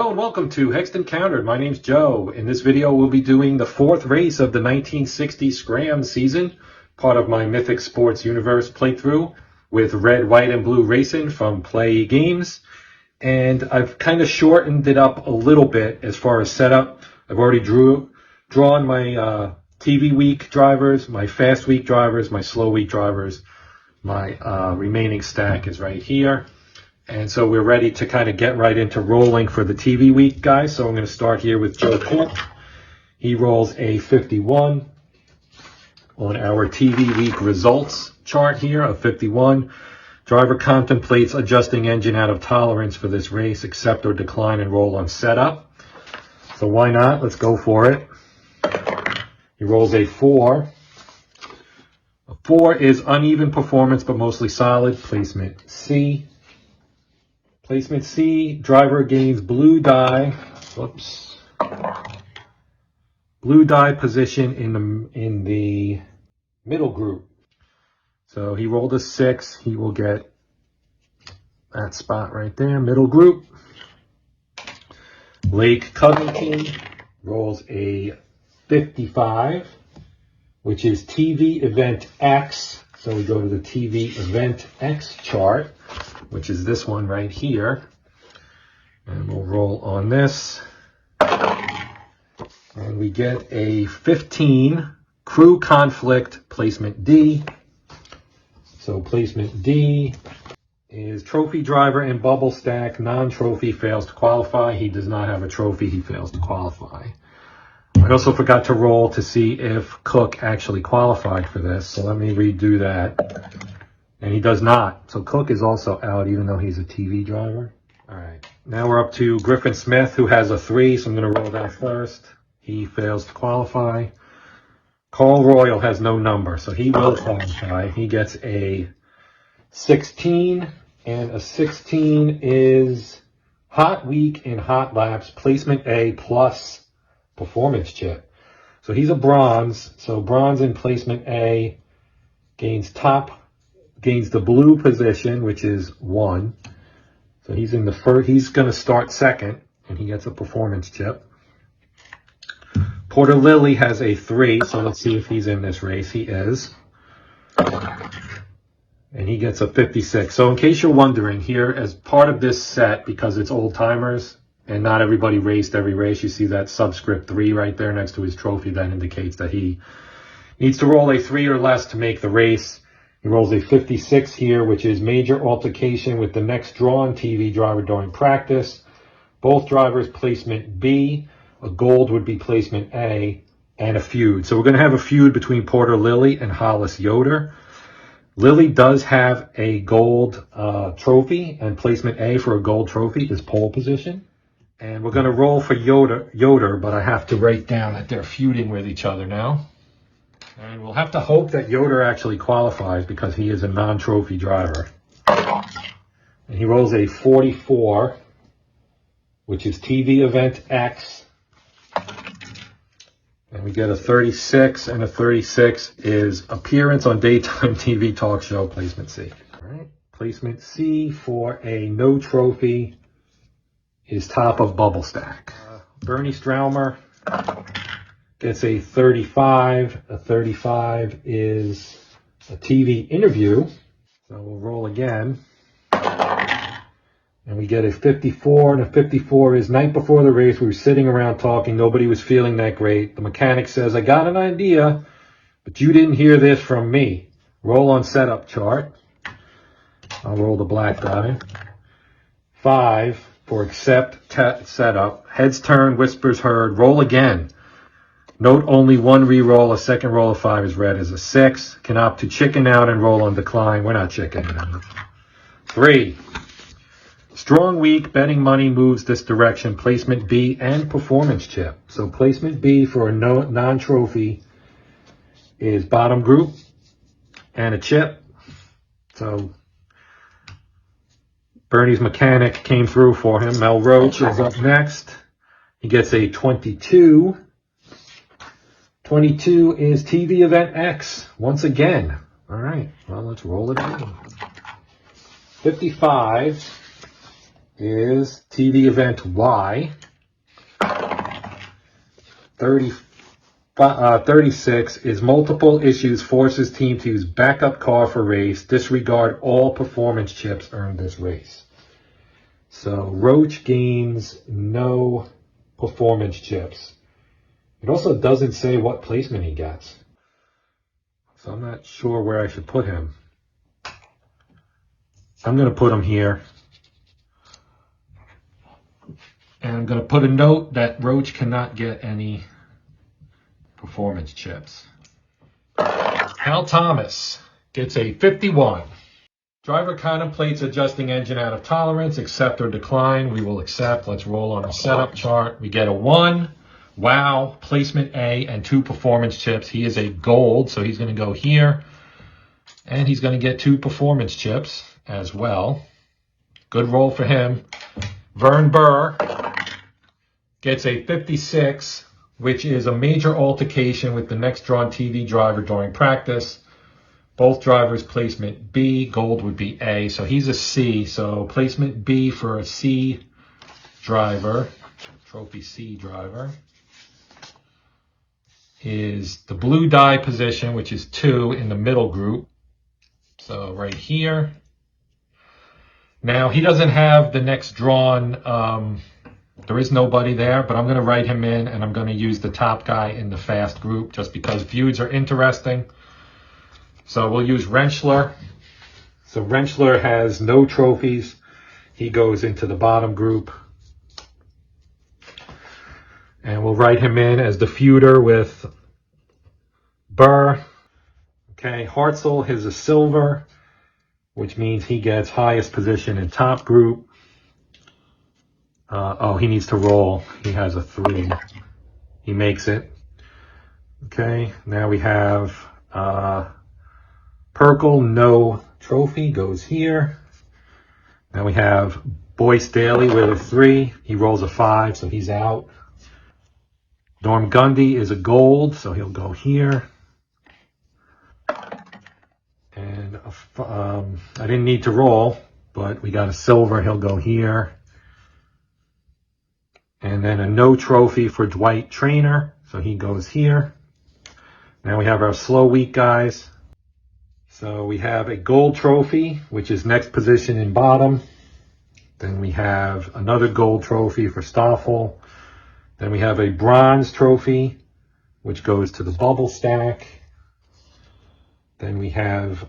Hello and welcome to Hexed Encountered. My name's Joe. In this video we'll be doing the fourth race of the 1960 SCRAM season, part of my Mythic Sports Universe playthrough with Red, White, and Blue Racin from Plaay Games. And I've kind of shortened it up a little bit as far as setup. I've already drawn my TV week drivers, my fast week drivers, my slow week drivers. My remaining stack is right here. And so we're ready to kind of get right into rolling for the TV week, guys. So I'm going to start here with Joe Cook. He rolls a 51 on our TV week results chart here of 51. Driver contemplates adjusting engine out of tolerance for this race, accept or decline and roll on setup. So why not? Let's go for it. He rolls a 4. A 4 is uneven performance, but mostly solid. Placement C. Placement C, driver gains blue die. Whoops. Blue die position in the middle group. So he rolled a 6. He will get that spot right there, middle group. Lake Covington rolls a 55, which is TV event X. So we go to the TV event X chart, which is this one right here. And we'll roll on this. And we get a 15, crew conflict, placement D. So placement D is trophy driver and bubble stack. Non-trophy fails to qualify. He does not have a trophy. He fails to qualify. I also forgot to roll to see if Cook actually qualified for this. So let me redo that. And he does not. So Cook is also out, even though he's a TV driver. All right. Now we're up to Griffin Smith, who has a 3. So I'm going to roll that first. He fails to qualify. Carl Royal has no number, so he will qualify. He gets a 16. And a 16 is hot week in hot laps, placement A plus performance chip. So he's a bronze. So bronze in placement A gains the blue position, which is 1. So he's in the first. He's going to start second, and he gets a performance chip. Porter Lilly has a 3, so let's see if he's in this race. He is. And he gets a 56. So in case you're wondering, here as part of this set, because it's old timers and not everybody raced every race, you see that subscript 3 right there next to his trophy. That indicates that he needs to roll a 3 or less to make the race. He rolls a 56 here, which is major altercation with the next drawn TV driver during practice. Both drivers placement B. A gold would be placement A, and a feud. So we're going to have a feud between Porter Lilly and Hollis Yoder. Lilly does have a gold trophy, and placement A for a gold trophy is pole position. And we're going to roll for Yoder, but I have to write down that they're feuding with each other now. And we'll have to hope that Yoder actually qualifies because he is a non-trophy driver. And he rolls a 44, which is TV event X. And we get a 36, and a 36 is appearance on daytime TV talk show, placement C. All right. Placement C for a no trophy is top of bubble stack. Bernie Straumer gets a 35. A 35 is a TV interview. So we'll roll again. And we get a 54, and a 54 is night before the race. We were sitting around talking. Nobody was feeling that great. The mechanic says, I got an idea, but you didn't hear this from me. Roll on setup chart. I'll roll the black die. 5 for accept setup. Heads turn, whispers heard. Roll again. Note only one re-roll. A second roll of 5 is read as a 6. Can opt to chicken out and roll on decline. We're not chickening out. 3. Strong week, betting money moves this direction. Placement B and performance chip. So placement B for a non-trophy is bottom group and a chip. So Bernie's mechanic came through for him. Mel Roach is up next. He gets a 22. 22 is TV event X once again. All right, well, let's roll it in. 55 is TV event Y. 36 is multiple issues forces team to use backup car for race. Disregard all performance chips earned this race. So Roach gains no performance chips. It also doesn't say what placement he gets. So I'm not sure where I should put him. I'm going to put him here. And I'm going to put a note that Roach cannot get any performance chips. Hal Thomas gets a 51. Driver contemplates adjusting engine out of tolerance. Accept or decline. We will accept. Let's roll on the setup chart. We get a 1. Wow. Placement A and 2 performance chips. He is a gold, so he's going to go here. And he's going to get 2 performance chips as well. Good roll for him. Vern Burr gets a 56, which is a major altercation with the next drawn TV driver during practice. Both drivers placement B, gold would be A, so he's a C. So placement B for a C driver, trophy C driver, is the blue die position, which is 2 in the middle group. So right here. Now he doesn't have the next drawn, there is nobody there, but I'm going to write him in, and I'm going to use the top guy in the fast group just because feuds are interesting. So we'll use Rentschler. So Rentschler has no trophies. He goes into the bottom group. And we'll write him in as the feuder with Burr. Okay, Hartzell is a silver, which means he gets highest position in top group. Oh, he needs to roll. He has a 3. He makes it. Okay, now we have Perkel, no trophy, goes here. Now we have Boyce Daly with a 3. He rolls a 5, so he's out. Norm Gundy is a gold, so he'll go here. And I didn't need to roll, but we got a silver, he'll go here. And then a no trophy for Dwight Traynor, so he goes here. Now we have our slow week guys. So we have a gold trophy, which is next position in bottom. Then we have another gold trophy for Stoffel. Then we have a bronze trophy, which goes to the bubble stack. Then we have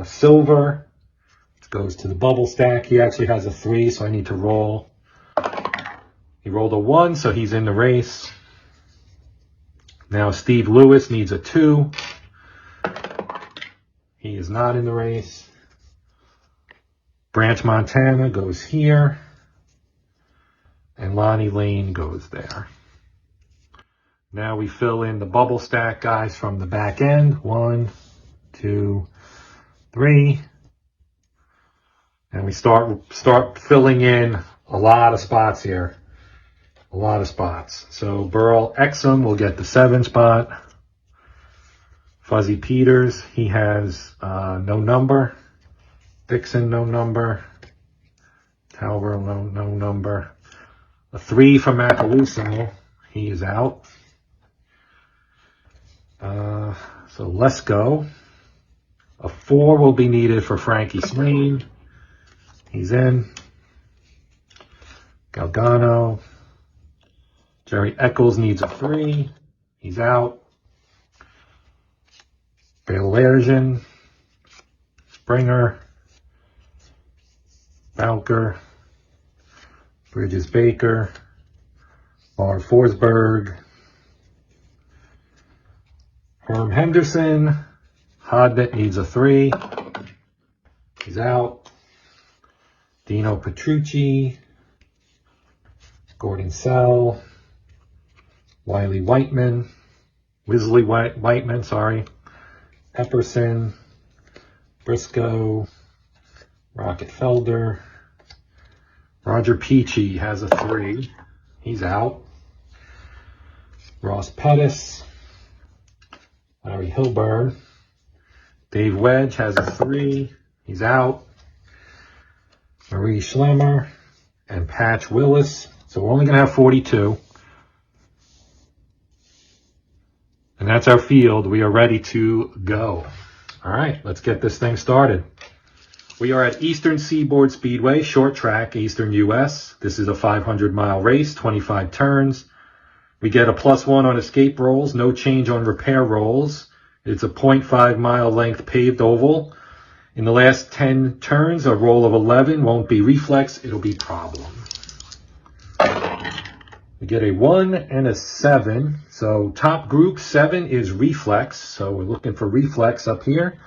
silver, which goes to the bubble stack. He actually has a 3, so I need to roll. He rolled a 1, so he's in the race. Now Steve Lewis needs a 2. He is not in the race. Branch Montana goes here. And Lonnie Lane goes there. Now we fill in the bubble stack guys from the back end. 1, 2, 3. And we start filling in a lot of spots here. A lot of spots. So Burl Exum will get the 7 spot. Fuzzy Peters, he has no number. Dixon, no number. Talbot, no number. A 3 from Macaluso, he is out. So let's go. A 4 will be needed for Frankie Slane. He's in. Galgano. Jerry Eccles needs a 3. He's out. Balergian. Springer. Bowker. Bridges Baker. Bar Forsberg. Herm Henderson. Hodnett needs a 3. He's out. Dino Petrucci. Gordon Sell. Wiley Whiteman. Whiteman, sorry. Epperson. Briscoe. Rocket Felder. Roger Peachy has a 3. He's out. Ross Pettis. Larry Hilburn. Dave Wedge has a 3. He's out. Marie Schlemmer. and Patch Willis. So we're only going to have 42. And that's our field. We are ready to go. All right, let's get this thing started. We are at Eastern Seaboard Speedway, short track, Eastern US. This is a 500-mile race, 25 turns. We get a +1 on escape rolls, no change on repair rolls. It's a 0.5-mile length paved oval. In the last 10 turns, a roll of 11 won't be reflex, it'll be problem. We get a 1 and a 7. So top group 7 is reflex. So we're looking for reflex up here.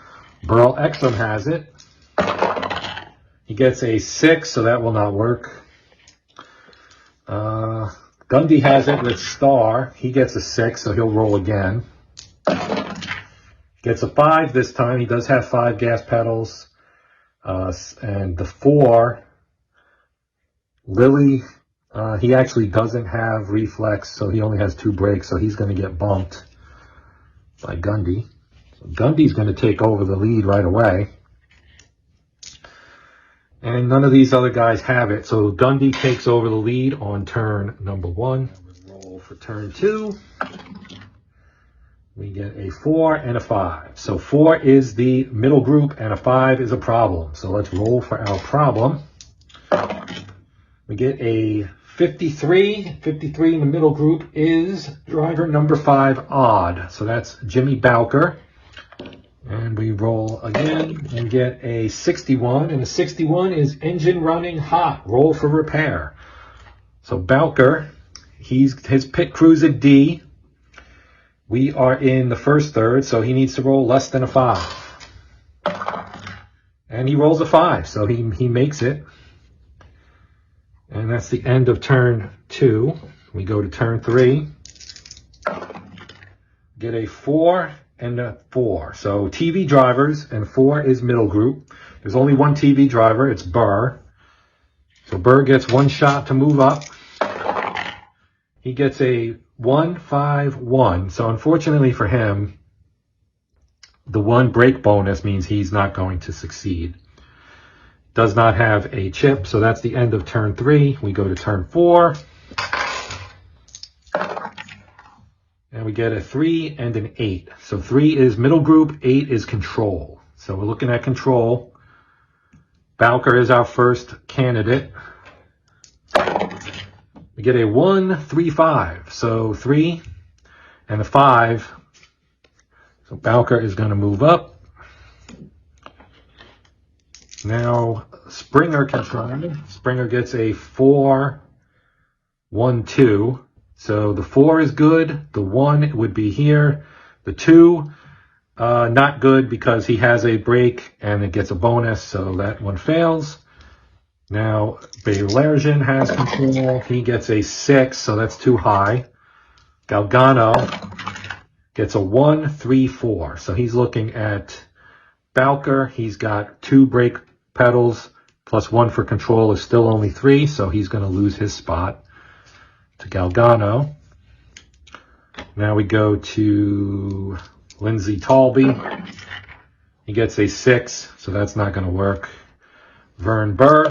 Burl Exum has it. He gets a 6, so that will not work. Gundy has it with star. He gets a 6, so he'll roll again. Gets a 5 this time. He does have 5 gas pedals. And the 4, Lily, he actually doesn't have reflex, so he only has 2 brakes, so he's going to get bumped by Gundy. So Gundy's going to take over the lead right away. And none of these other guys have it, so Gundy takes over the lead on turn number 1. Roll for turn 2. We get a 4 and a 5. So 4 is the middle group and a 5 is a problem. So let's roll for our problem. We get a 53. 53 in the middle group is driver number 5, odd. So that's Jimmy Bowker. And we roll again and get a 61. And a 61 is engine running hot. Roll for repair. So Bowker, his pit crew's a D. We are in the first third, so he needs to roll less than a 5. And he rolls a 5, so he makes it. And that's the end of turn 2. We go to turn 3. Get a 4 and a 4. So TV drivers, and 4 is middle group. There's only one TV driver, it's Burr. So Burr gets 1 shot to move up. He gets a 1, 5, 1. So unfortunately for him, the 1 brake bonus means he's not going to succeed. Does not have a chip, so that's the end of turn 3. We go to turn 4. And we get a 3 and an 8. So 3 is middle group, 8 is control. So we're looking at control. Bowker is our first candidate. We get a 1, 3, 5. So 3 and a 5. So Bowker is going to move up. Now Springer can try. Springer gets a 4, 1, 2. So the 4 is good. The 1 would be here. The 2, not good because he has a brake and it gets a bonus. So that one fails. Now, Balergian has control. He gets a 6, so that's too high. Galgano gets a 1, 3, 4. So he's looking at Bowker. He's got 2 brake pedals plus 1 for control is still only 3, so he's going to lose his spot to Galgano. Now we go to Lindsay Talby. He gets a 6, so that's not going to work. Vern Burr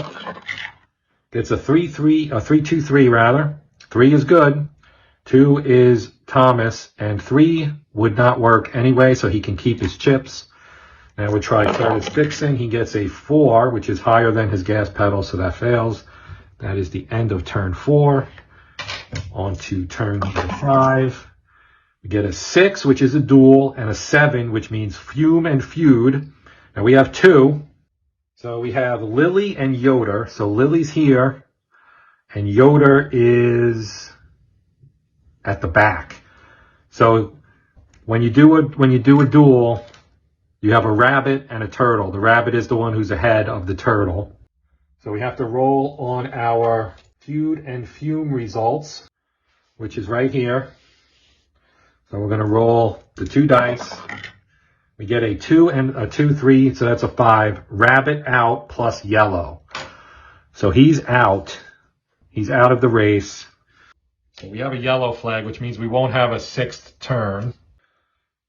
gets a 3, 2, 3 rather. 3 is good. 2 is Thomas, and 3 would not work anyway, so he can keep his chips. Now we try Curtis Dixon. He gets a 4, which is higher than his gas pedal, so that fails. That is the end of turn 4. On to turn number 5. We get a 6, which is a duel, and a 7, which means fume and feud. Now we have 2. So we have Lily and Yoder. So Lily's here, and Yoder is at the back. So when you do a duel, you have a rabbit and a turtle. The rabbit is the one who's ahead of the turtle. So we have to roll on our feud and fume results, which is right here. So we're going to roll the 2 dice. We get a 2 and a 2, 3, so that's a 5. Rabbit out plus yellow. So he's out. He's out of the race. So we have a yellow flag, which means we won't have a 6th turn.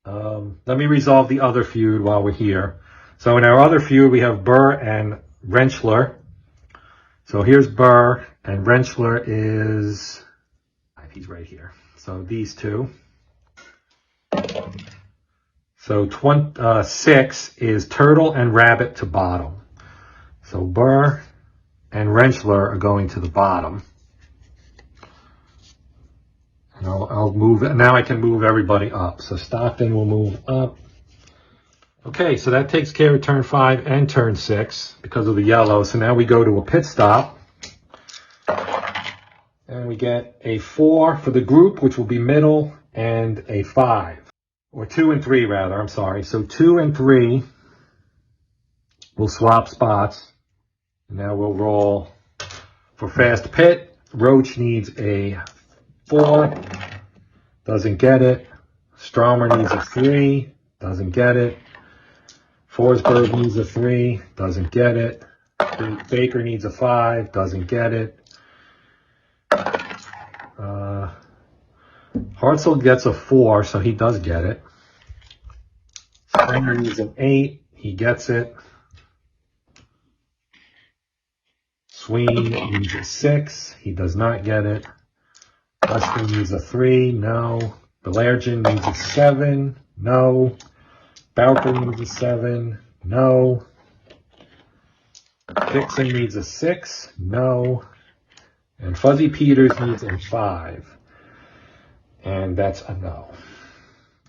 Let me resolve the other feud while we're here. So in our other feud, we have Burr and Rentschler. So here's Burr, and Rentschler is, he's right here. So these two. So 6 is Turtle and Rabbit to bottom. So Burr and Rentschler are going to the bottom. And I'll move it. Now I can move everybody up. So Stockton will move up. Okay, so that takes care of turn 5 and turn 6 because of the yellow. So now we go to a pit stop. And we get a 4 for the group, which will be middle, and a 5. Or 2 and 3, rather. I'm sorry. So 2 and 3 will swap spots. And now we'll roll for fast pit. Roach needs a 4. Doesn't get it. Stromer needs a 3. Doesn't get it. Forsberg needs a 3, doesn't get it. Baker needs a 5, doesn't get it. Hartzell gets a 4, so he does get it. Springer needs an 8, he gets it. Sween needs a 6, he does not get it. Weston needs a 3, no. Belargin needs a 7, no. Bowker needs a 7, no. Dixon needs a 6, no. And Fuzzy Peters needs a 5. And that's a no.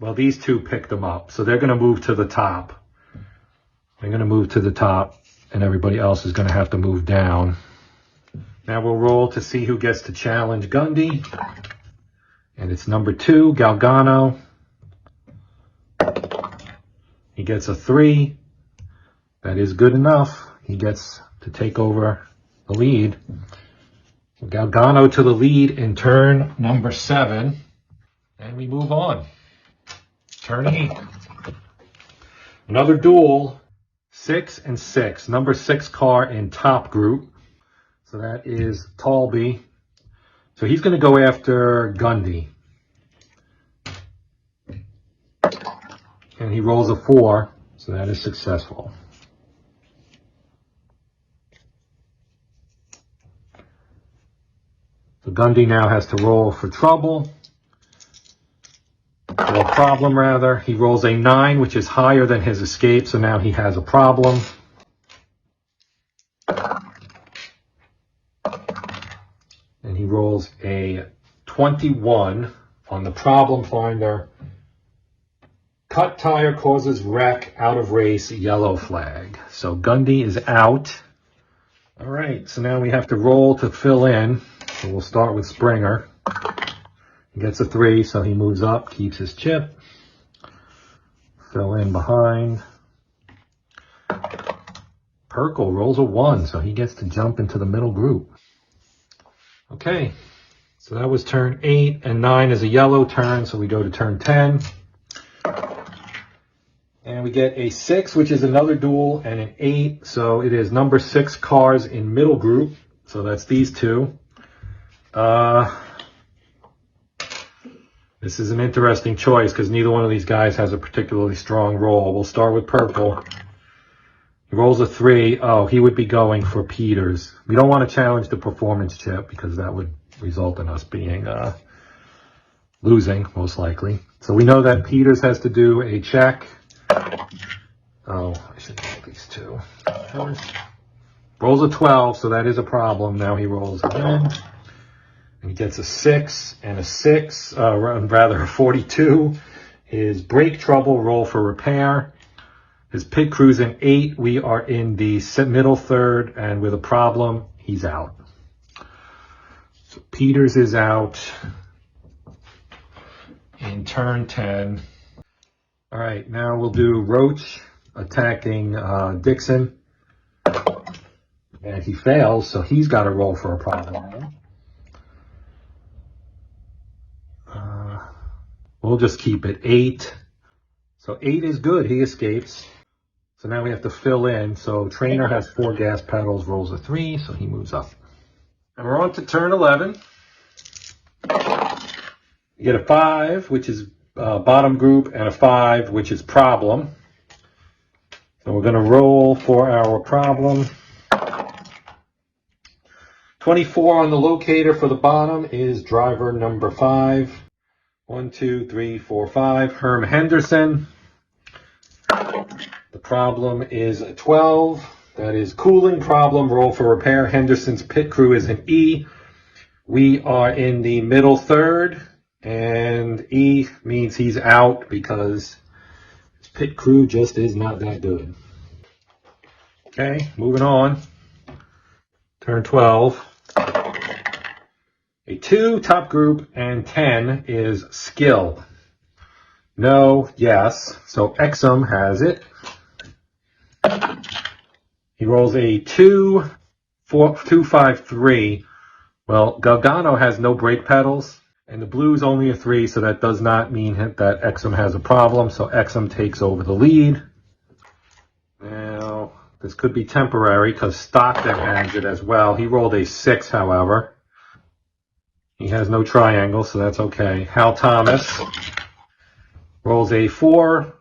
Well, these two picked them up, so they're going to move to the top. They're going to move to the top, and everybody else is going to have to move down. Now we'll roll to see who gets to challenge Gundy. And it's number 2, Galgano. He gets a 3. That is good enough. He gets to take over the lead. So Galgano to the lead in turn number 7. And we move on. Turn 8. Another duel. 6 and 6. Number 6 car in top group. So that is Talby. So he's going to go after Gundy. And he rolls a 4, so that is successful. So Gundy now has to roll for trouble. Or a problem, rather. He rolls a 9, which is higher than his escape, so now he has a problem. And he rolls a 21 on the problem finder. Cut tire causes wreck, out of race, yellow flag. So Gundy is out. All right, so now we have to roll to fill in. So we'll start with Springer. He gets a 3, so he moves up, keeps his chip. Fill in behind. Perkle rolls a 1, so he gets to jump into the middle group. Okay, so that was turn 8, and 9 is a yellow turn, so we go to turn 10. And we get a 6, which is another duel, and an 8. So it is number 6 cars in middle group. So that's these two. This is an interesting choice because neither one of these guys has a particularly strong roll. We'll start with Purple. He rolls a 3. Oh, he would be going for Peters. We don't want to challenge the performance chip because that would result in us being losing, most likely. So we know that Peters has to do a check. Oh, I should roll these two first. Rolls a 12, so that is a problem. Now he rolls again. And he gets a 6 and a 6, rather a 42. His brake trouble, roll for repair. His pit crew's an 8. We are in the middle third, and with a problem, he's out. So Peters is out in turn 10. All right, now we'll do Roach attacking Dixon. And he fails, so he's got to roll for a problem. We'll just keep it 8. So 8 is good. He escapes. So now we have to fill in. So Trainer has 4 gas pedals, rolls a 3, so he moves up. And we're on to turn 11. You get a 5, which is bottom group, and a 5, which is problem. So we're going to roll for our problem. 24 on the locator for the bottom is driver number 5. 1, 2, 3, 4, 5. Herm Henderson. The problem is a 12. That is cooling problem. Roll for repair. Henderson's pit crew is an E. We are in the middle third, and E means he's out because his pit crew just is not that good. Okay, moving on. Turn 12. A 2, top group, and 10 is skill. No, yes. So Exum has it. He rolls a 2, 4, 2, 5, 3. Well, Galgano has no brake pedals, and the blue's only a 3, so that does not mean that Exum has a problem. So Exum takes over the lead. Now, this could be temporary because Stockton has it as well. He rolled a 6, however. He has no triangle, so that's okay. Hal Thomas rolls a 4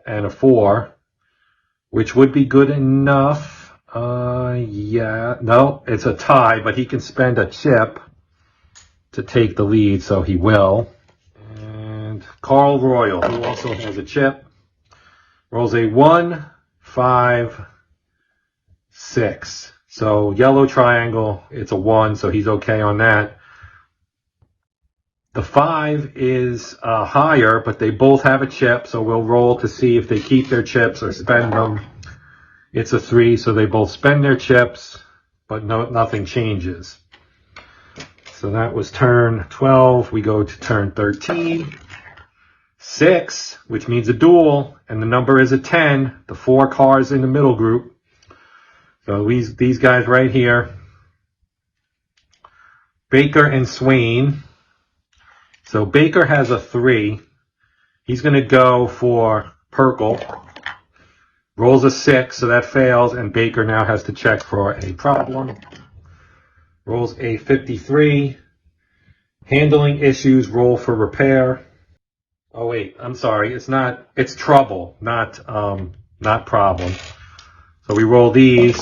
and a 4, which would be good enough. Yeah, no, it's a tie, but he can spend a chip to take the lead, so he will. And Carl Royal, who also has a chip, rolls a 1, 5, 6. So yellow triangle, it's a 1, so he's okay on that. The 5 is higher, but they both have a chip, so we'll roll to see if they keep their chips or spend them. It's a 3, so they both spend their chips, but nothing changes. So that was turn 12. We go to turn 13. 6, which means a duel, and the number is a 10. The 4 cars in the middle group. So these guys right here, Baker and Swain. So Baker has a 3. He's going to go for Perkle. Rolls a 6, so that fails, and Baker now has to check for a problem. Rolls a 53. Handling issues, roll for repair. Oh wait, I'm sorry. It's trouble, not problem. So we roll these.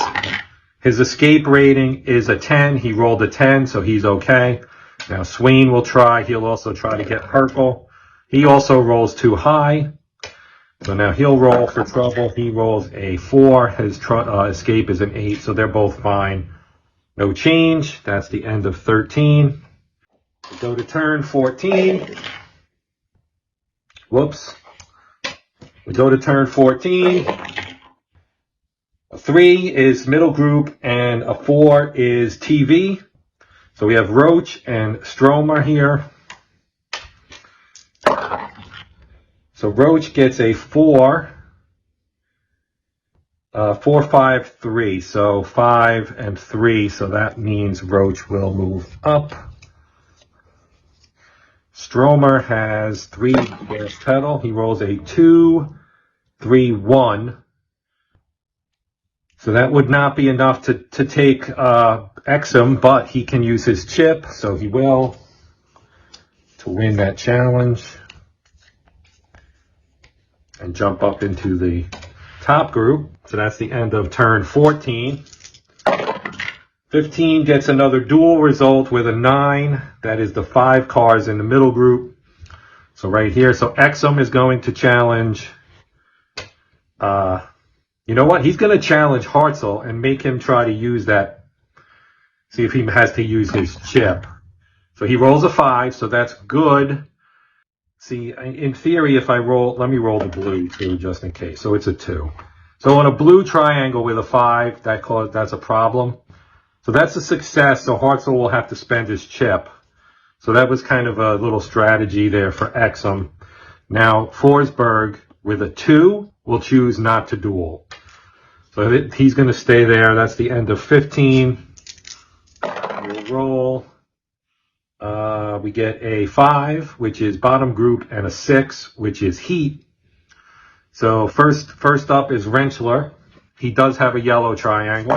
His escape rating is a 10. He rolled a 10, so he's okay. Now Swain will try. He'll also try to get Perkle. He also rolls too high. So now he'll roll for trouble. He rolls a 4. His escape is an 8, so they're both fine. No change. That's the end of 13. We go to turn 14. Whoops. We go to turn 14. A 3 is middle group, and a 4 is TV. So we have Roach and Stromer here. So Roach gets a 4, 4, 5, 3. So 5 and 3. So that means Roach will move up. Stromer has 3 gas pedal. He rolls a 2, 3, 1. So that would not be enough to take Exum, but he can use his chip, so he will, to win that challenge. And jump up into the top group. So that's the end of turn 14. 15 gets another dual result with a 9. That is the 5 cars in the middle group. So right here, so Exum is going to challenge, you know what? He's going to challenge Hartzell and make him try to use that, see if he has to use his chip. So he rolls a 5, so that's good. See, in theory, if I roll, let me roll the blue too, just in case. So it's a 2. So on a blue triangle with a 5, that's a problem. So that's a success, so Hartzell will have to spend his chip. So that was kind of a little strategy there for Exum. Now, Forsberg with a 2 will choose not to duel. So he's going to stay there. That's the end of 15. We'll roll. We get a 5, which is bottom group, and a 6, which is heat. So first up is Rentschler. He does have a yellow triangle.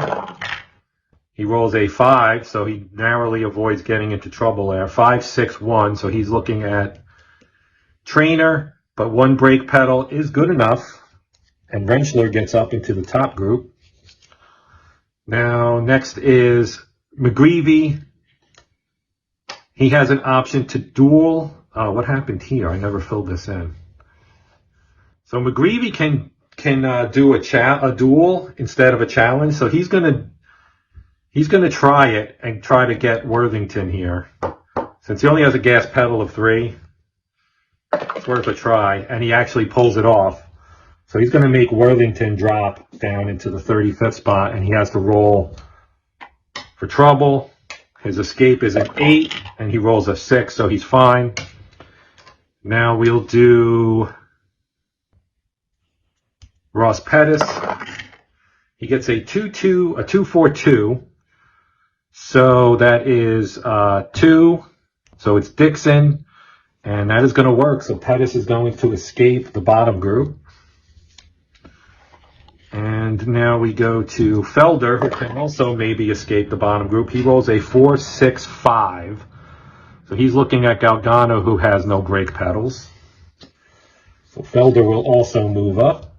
He rolls a 5, so he narrowly avoids getting into trouble there. 5, 6, 1, so he's looking at Trainer, but 1 brake pedal is good enough. And Rentschler gets up into the top group. Now, next is McGreevy, he has an option to duel. What happened here? I never filled this in. So McGreevy can do a duel instead of a challenge. So he's gonna try it and try to get Worthington here. Since he only has a gas pedal of 3, it's worth a try, and he actually pulls it off. So he's going to make Worthington drop down into the 35th spot, and he has to roll for trouble. His escape is an 8, and he rolls a 6, so he's fine. Now we'll do Ross Pettis. He gets a 2-4-2. So that is 2. So it's Dixon, and that is going to work. So Pettis is going to escape the bottom group. And now we go to Felder, who can also maybe escape the bottom group. He rolls a 4-6-5. So he's looking at Galgano, who has no brake pedals. So Felder will also move up.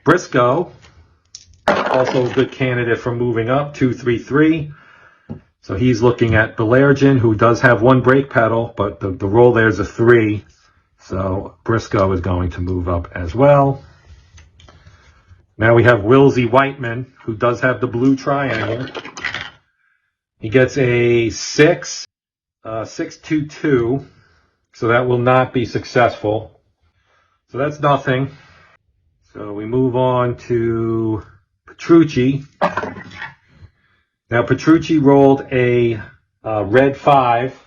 Briscoe, also a good candidate for moving up, 2-3-3. So he's looking at Belergen, who does have 1 brake pedal, but the roll there is a 3. So Briscoe is going to move up as well. Now we have Wilsey Whiteman, who does have the blue triangle. He gets a 6-2-2. So that will not be successful. So that's nothing. So we move on to Petrucci. Now Petrucci rolled a red 5.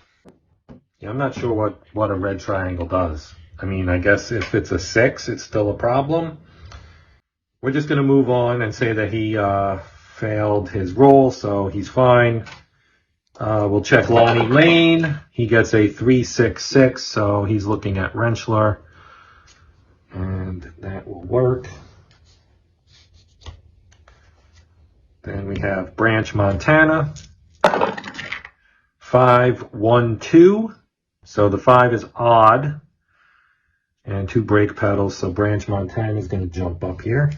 Yeah, I'm not sure what a red triangle does. I mean, I guess if it's a 6, it's still a problem. We're just going to move on and say that he failed his roll, so he's fine. We'll check Lonnie Lane. He gets a 3-6-6, so he's looking at Rentschler. And that will work. Then we have Branch Montana. 5-1-2. So the 5 is odd. And 2 brake pedals. So Branch Montana is going to jump up here.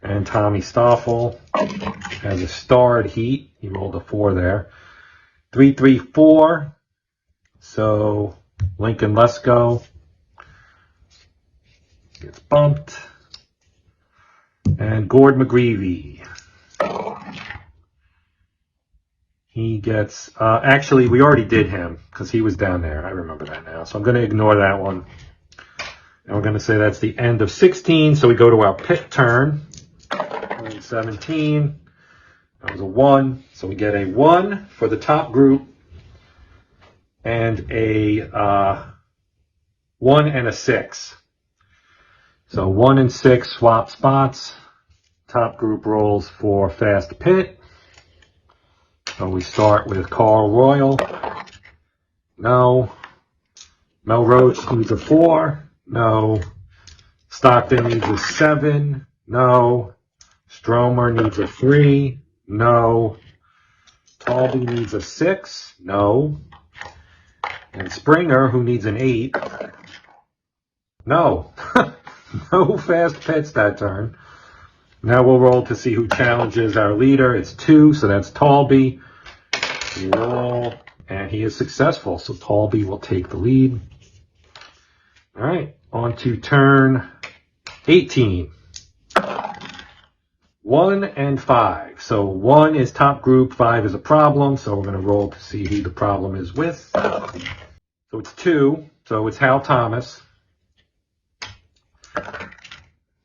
And Tommy Stoffel has a starred heat. He rolled a 4 there. 3-3-4. So Lincoln Lesko gets bumped. And Gord McGreevy. He gets, actually, we already did him because he was down there. I remember that now. So I'm going to ignore that one. And we're going to say that's the end of 16. So we go to our pit turn. 17. That was a 1. So we get a 1 for the top group. And a 1 and a 6. So 1 and 6 swap spots. Top group rolls for fast pit. So we start with Carl Royal. No. Mel Roach needs a 4. No. Stockton needs a 7. No. Stromer needs a 3. No. Talby needs a 6. No. And Springer, who needs an 8. No. No fast pits that turn. Now we'll roll to see who challenges our leader. It's 2, so that's Talby. We roll, and he is successful. So Talby will take the lead. All right, on to turn 18. 1 and 5. So 1 is top group, 5 is a problem. So we're going to roll to see who the problem is with. So it's 2. So it's Hal Thomas.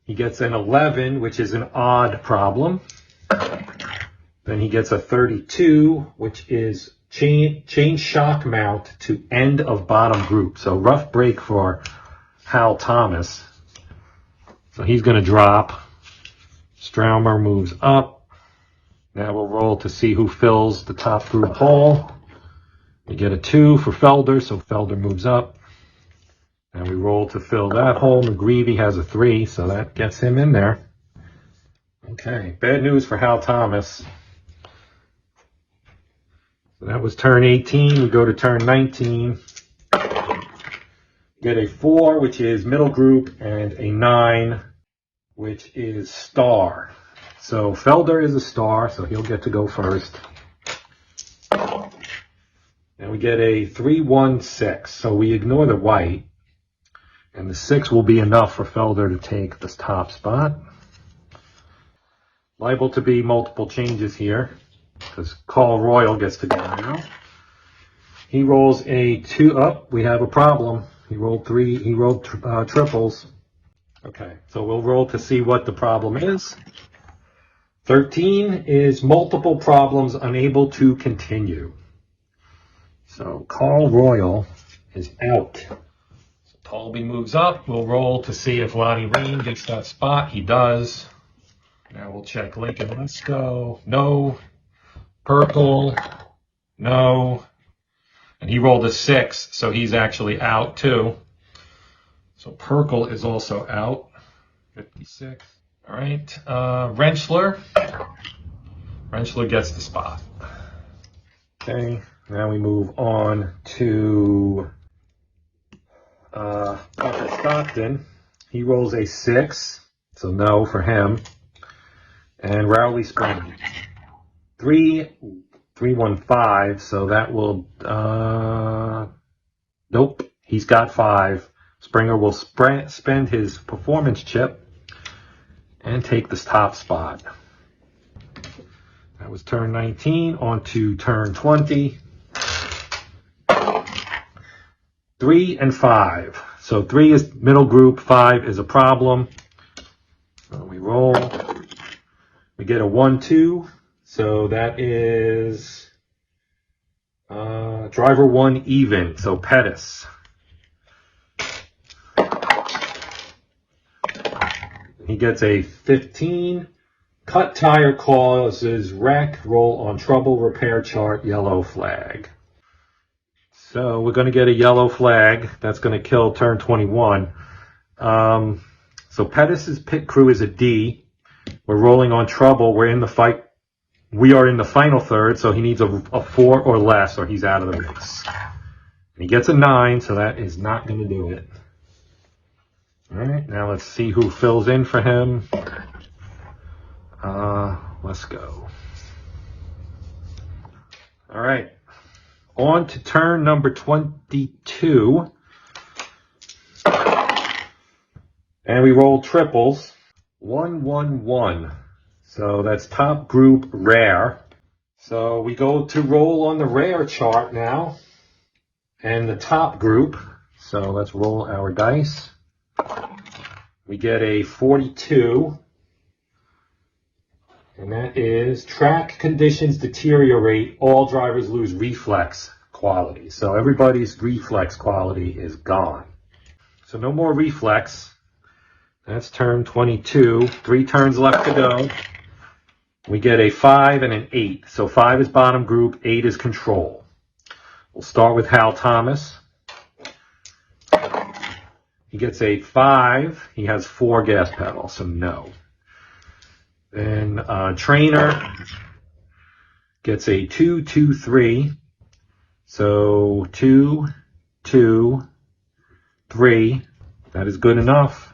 He gets an 11, which is an odd problem. Then he gets a 32, which is chain shock mount to end of bottom group. So rough break for Hal Thomas. So he's going to drop. Straumer moves up. Now we'll roll to see who fills the top group hole. We get a 2 for Felder, so Felder moves up. And we roll to fill that hole. McGreevy has a 3, so that gets him in there. Okay, bad news for Hal Thomas. So that was turn 18. We go to turn 19. Get a 4, which is middle group, and a 9, which is star. So Felder is a star, so he'll get to go first. And we get a 3-1-6, so we ignore the white. And the 6 will be enough for Felder to take this top spot. Liable to be multiple changes here, because Call Royal gets to go now. He rolls a 2 up. We have a problem. He rolled triples. Okay, so we'll roll to see what the problem is. 13 is multiple problems, unable to continue. So Call Royal is out. So Tolby moves up. We'll roll to see if Lonnie Rain gets that spot. He does. Now we'll check Lincoln Lesko. No. Perkle. No. And he rolled a 6, so he's actually out too. So Perkle is also out. 56. All right. Rentschler. Rentschler gets the spot. Okay. Now we move on to Tucker Stockton. He rolls a 6, so no for him. And Rowley Spring. 3-1-5, so that will, nope, he's got 5. Springer will spend his performance chip and take this top spot. That was turn 19, on to turn 20. 3 and 5. So 3 is middle group, 5 is a problem. So we roll. We get a 1-2. So that is driver 1 even. So Pettis. He gets a 15. Cut tire causes wreck, roll on trouble, repair chart, yellow flag. So we're going to get a yellow flag. That's going to kill turn 21. So Pettis' pit crew is a D. We're rolling on trouble. We're in the fight. We are in the final third, so he needs a 4 or less, or he's out of the race. And he gets a 9, so that is not going to do it. All right, now let's see who fills in for him. Let's go. All right. On to turn number 22. And we roll triples. 1-1-1. So that's top group rare. So we go to roll on the rare chart now. And the top group. So let's roll our dice. We get a 42. And that is track conditions deteriorate. All drivers lose reflex quality. So everybody's reflex quality is gone. So no more reflex. That's turn 22. 3 turns left to go. We get a 5 and an 8. So 5 is bottom group, 8 is control. We'll start with Hal Thomas. He gets a 5. He has 4 gas pedals, so no. Then Trainer gets a 2-2-3. So 2, 2, 3. That is good enough.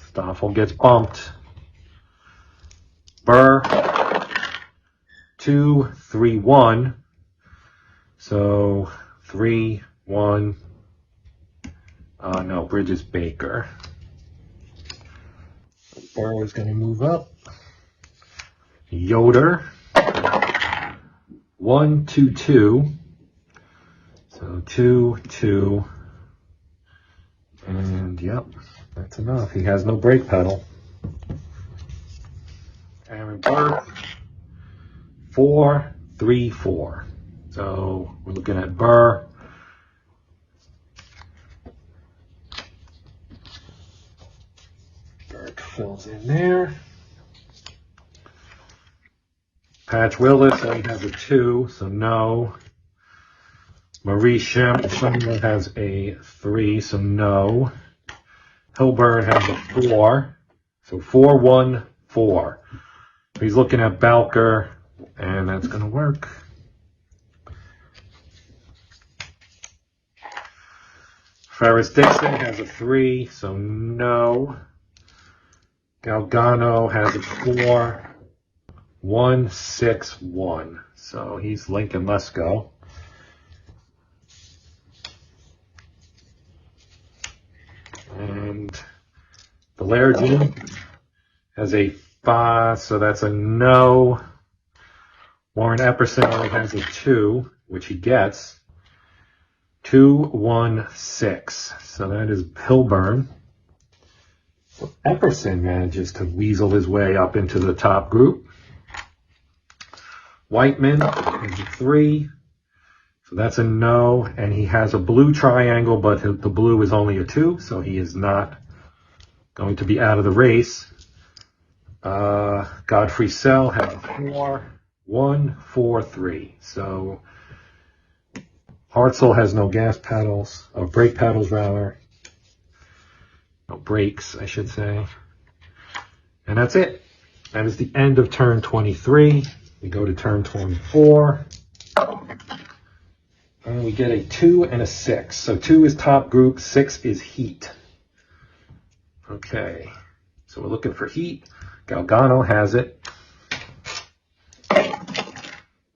Stoffel gets bumped. Burr 2, 3, 1. So 3, 1. No, Bridges Baker. Burr is going to move up. Yoder 1, 2, 2. So 2, 2. And yep, that's enough. He has no brake pedal. Aaron Burke 4, 3, 4. So we're looking at Burr. Burke fills in there. Patch Willis only has a 2, so no. Marie Schindler has a 3, so no. Hilburn has a 4, so 4, 1, 4. He's looking at Balker, and that's going to work. Ferris Dixon has a 3, so no. Galgano has a 4-1-6-1. So he's Lincoln Lesko. And the Larrigan has a 5, so that's a no. Warren Epperson only has a 2, which he gets. 2-1-6. So that is Pilburn. So Epperson manages to weasel his way up into the top group. Whiteman has a 3. So that's a no. And he has a blue triangle, but the blue is only a 2. So he is not going to be out of the race. Godfrey Sell has a 4-1-4-3. So Hartzell has no gas pedals, or brake pedals rather. No brakes, I should say. And that's it. That is the end of turn 23. We go to turn 24. And we get a 2 and a 6. So 2 is top group, 6 is heat. Okay. So we're looking for heat. Galgano has it.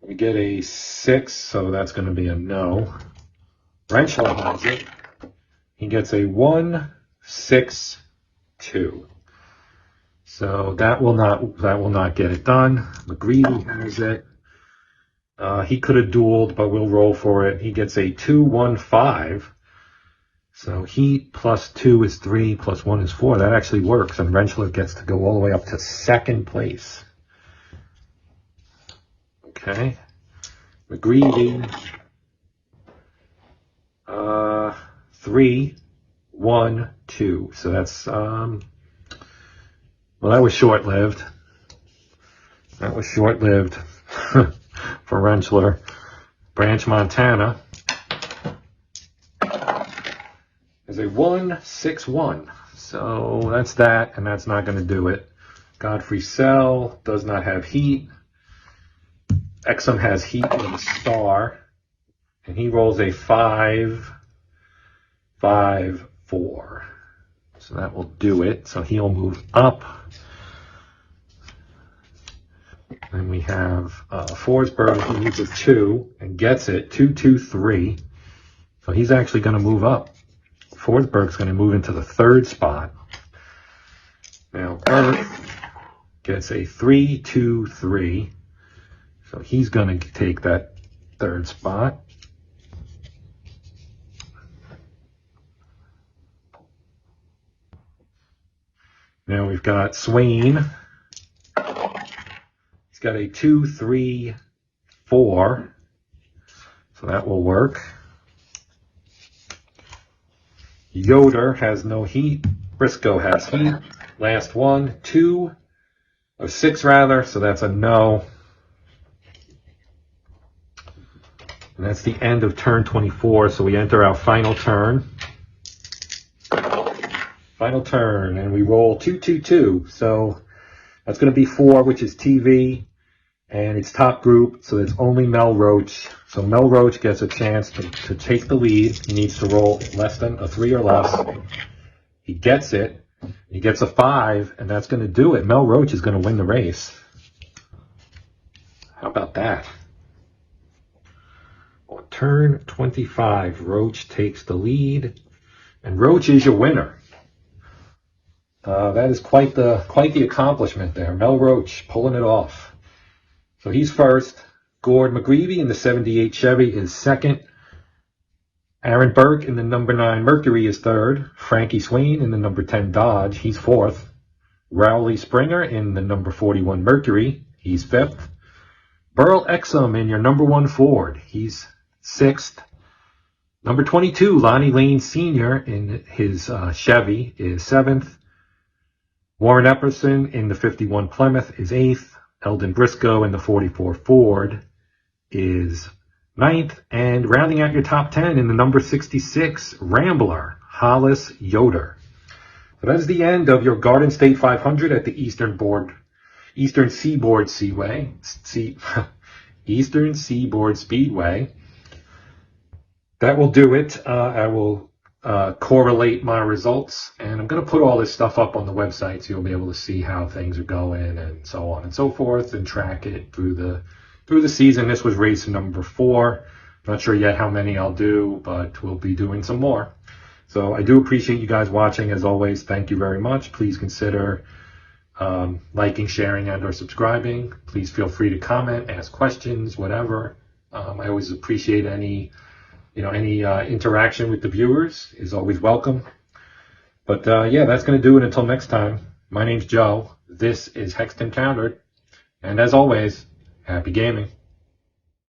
We get a 6, so that's going to be a no. Rentschler has it. He gets a 1-6-2. So that will not get it done. McGreevy has it. He could have dueled, but we'll roll for it. He gets a 2-1-5. So heat plus 2 is 3, plus 1 is 4. That actually works, and Rentschler gets to go all the way up to second place. Okay. McGreevy. 3-1-2. So that's, well, that was short-lived. That was short-lived for Rentschler. Branch Montana is a 1-6-1. So that's that, and that's not going to do it. Godfrey Sell does not have heat. Exum has heat with a star, and he rolls a 5-5-4. So that will do it. So he'll move up. Then we have Forsberg, who needs a 2 and gets it, 2-2-3. So he's actually going to move up. Forsberg's going to move into the 3rd spot. Now Earth gets a 3-2-3. So he's going to take that 3rd spot. Now we've got Swain. He's got a 2-3-4. So that will work. Yoder has no heat. Briscoe has heat. Last one, 2-6 rather. So that's a no. And that's the end of turn 24. So we enter our final turn. Final turn, and we roll 2-2-2. So that's going to be 4, which is TV, and it's top group, so it's only Mel Roach. So Mel Roach gets a chance to take the lead. He needs to roll less than a 3 or less. He gets it. He gets a 5, and that's going to do it. Mel Roach is going to win the race. How about that? On turn 25, Roach takes the lead, and Roach is your winner. That is quite the accomplishment there. Mel Roach pulling it off. So he's first. Gord McGreevy in the 78 Chevy is second. Aaron Burke in the number 9 Mercury is third. Frankie Swain in the number 10 Dodge, he's fourth. Rowley Springer in the number 41 Mercury, he's fifth. Burl Exum in your number 1 Ford, he's sixth. Number 22, Lonnie Lane Sr. in his Chevy is seventh. Warren Epperson in the 51 Plymouth is 8th. Eldon Briscoe in the 44 Ford is 9th. And rounding out your top 10 in the number 66 Rambler, Hollis Yoder. So that is the end of your Garden State 500 at the Eastern Seaboard Eastern Seaboard Speedway. That will do it. I will correlate my results, and I'm going to put all this stuff up on the website so you'll be able to see how things are going and so on and so forth, and track it through the season. This was race number 4. Not sure yet how many I'll do, but we'll be doing some more. So I do appreciate you guys watching. As always, thank you very much. Please consider liking, sharing, and or subscribing. Please feel free to comment, ask questions, whatever. I always appreciate any interaction with the viewers is always welcome. But yeah, that's going to do it until next time. My name's Joe. This is Hexton Countered. And as always, happy gaming.